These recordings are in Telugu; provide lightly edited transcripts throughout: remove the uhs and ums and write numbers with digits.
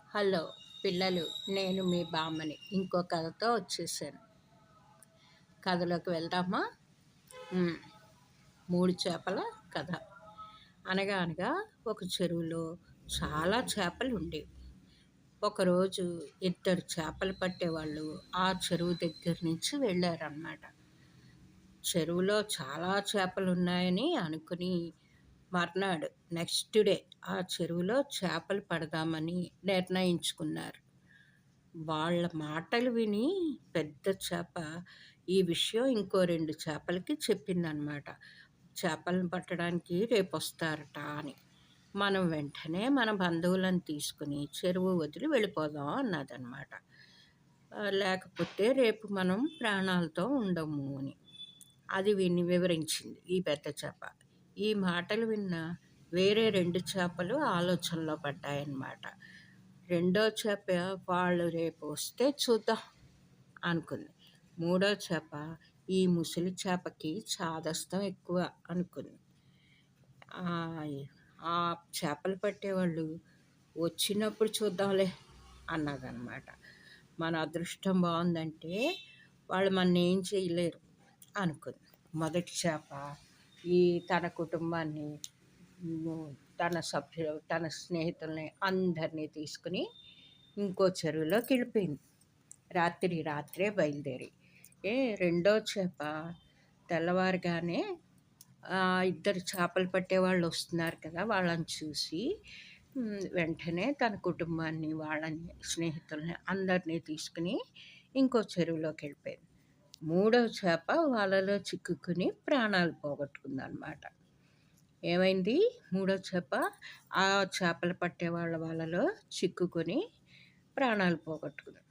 హలో పిల్లలు, నేను మీ బామ్మని ఇంకో కథతో వచ్చేసాను. కథలోకి వెళ్దామా? ఉమ్, మూడు చేపల కథ. అనగా అనగా ఒక చెరువులో చాలా చేపలు ఉండేవి. ఒకరోజు ఇద్దరు చేపలు పట్టేవాళ్ళు ఆ చెరువు దగ్గర నుంచి వెళ్ళారన్నమాట. చెరువులో చాలా చేపలు ఉన్నాయని అనుకుని మర్నాడు నెక్స్ట్ డే ఆ చెరువులో చేపలు పడదామని నిర్ణయించుకున్నారు. వాళ్ళ మాటలు విని పెద్ద చేప ఈ విషయం ఇంకో రెండు చేపలకి చెప్పిందనమాట. చేపలను పట్టడానికి రేపు వస్తారట అని. మనం వెంటనే మన బంధువులను తీసుకుని చెరువు వదిలి వెళ్ళిపోదాం అన్నదన్నమాట. లేకపోతే రేపు మనం ప్రాణాలతో ఉండము అని. అది వివరించింది ఈ పెద్ద చేప. ఈ మాటలు విన్న వేరే రెండు చేపలు ఆలోచనలో పడ్డాయన్నమాట. రెండో చేప వాళ్ళు రేపు వస్తే చూద్దాం అనుకుంది. మూడో చేప ఈ ముసలి చేపకి చాదస్తం ఎక్కువ అనుకుంది. ఆ చేపలు పట్టేవాళ్ళు వచ్చినప్పుడు చూద్దాంలే అన్నదన్నమాట. మన అదృష్టం బాగుందంటే వాళ్ళు మన ఏం చేయలేరు అనుకుంది. మొదటి చేప ఈ తన కుటుంబాన్ని, తన స్నేహితుల్ని అందరినీ తీసుకుని ఇంకో చెరువులోకి వెళ్ళిపోయింది. రాత్రే బయలుదేరి. రెండో చేప తెల్లవారుగానే ఇద్దరు చేపలు పట్టేవాళ్ళు వస్తున్నారు కదా, వాళ్ళని చూసి వెంటనే తన కుటుంబాన్ని, వాళ్ళని, స్నేహితుల్ని అందరినీ తీసుకుని ఇంకో చెరువులోకి వెళ్ళిపోయింది. మూడవ చేప వలలో చిక్కుకుని ప్రాణాలు పోగొట్టుకుందన్నమాట. ఏమైంది? మూడో చేప ఆ చేపలు పట్టే వాళ్ళ వలలో చిక్కుకొని ప్రాణాలు పోగొట్టుకుంది.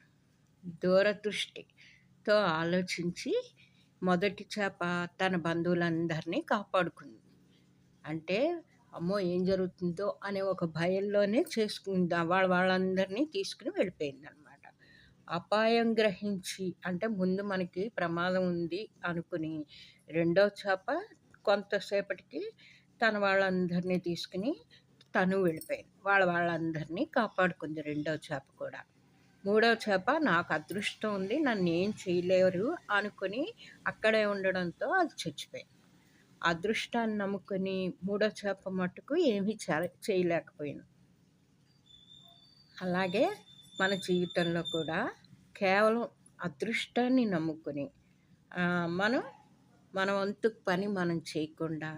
దూరదృష్టితో ఆలోచించి మొదటి చేప తన బంధువులందరినీ కాపాడుకుంది. అంటే అమ్మో ఏం జరుగుతుందో అనే ఒక భయంలోనే చేసుకుంది. వాళ్ళందరినీ తీసుకుని వెళ్ళిపోయింది అనమాట. అపాయం గ్రహించి, అంటే ముందు మనకి ప్రమాదం ఉంది అనుకుని రెండో చేప కొంతసేపటికి తన వాళ్ళందరినీ తీసుకుని తను వెళ్ళిపోయింది. వాళ్ళందరినీ కాపాడుకుంది రెండో చేప కూడా. మూడో చేప నాకు అదృష్టం ఉంది, నన్ను ఏం చేయలేరు అనుకుని అక్కడే ఉండడంతో అది చచ్చిపోయింది. అదృష్టాన్ని నమ్ముకుని మూడో చేప మట్టుకు ఏమీ చేయలేకపోయింది. అలాగే మన జీవితంలో కూడా కేవలం అదృష్టాన్ని నమ్ముకుని మన వంతు పని మనం చేయకుండా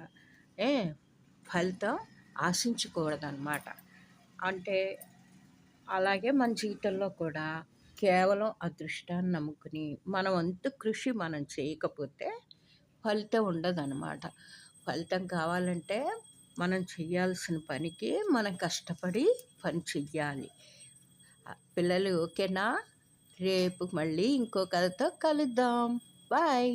ఫలితం ఆశించకూడదన్నమాట. అంటే అలాగే మన జీవితంలో కూడా కేవలం అదృష్టాన్ని నమ్ముకుని మన వంతు కృషి మనం చేయకపోతే ఫలితం ఉండదన్నమాట. ఫలితం కావాలంటే మనం చేయాల్సిన పనికి మనం కష్టపడి పని చెయ్యాలి. పిల్లలు ఓకేనా? రేపు మళ్ళీ ఇంకో కథతో కలుద్దాం. బాయ్.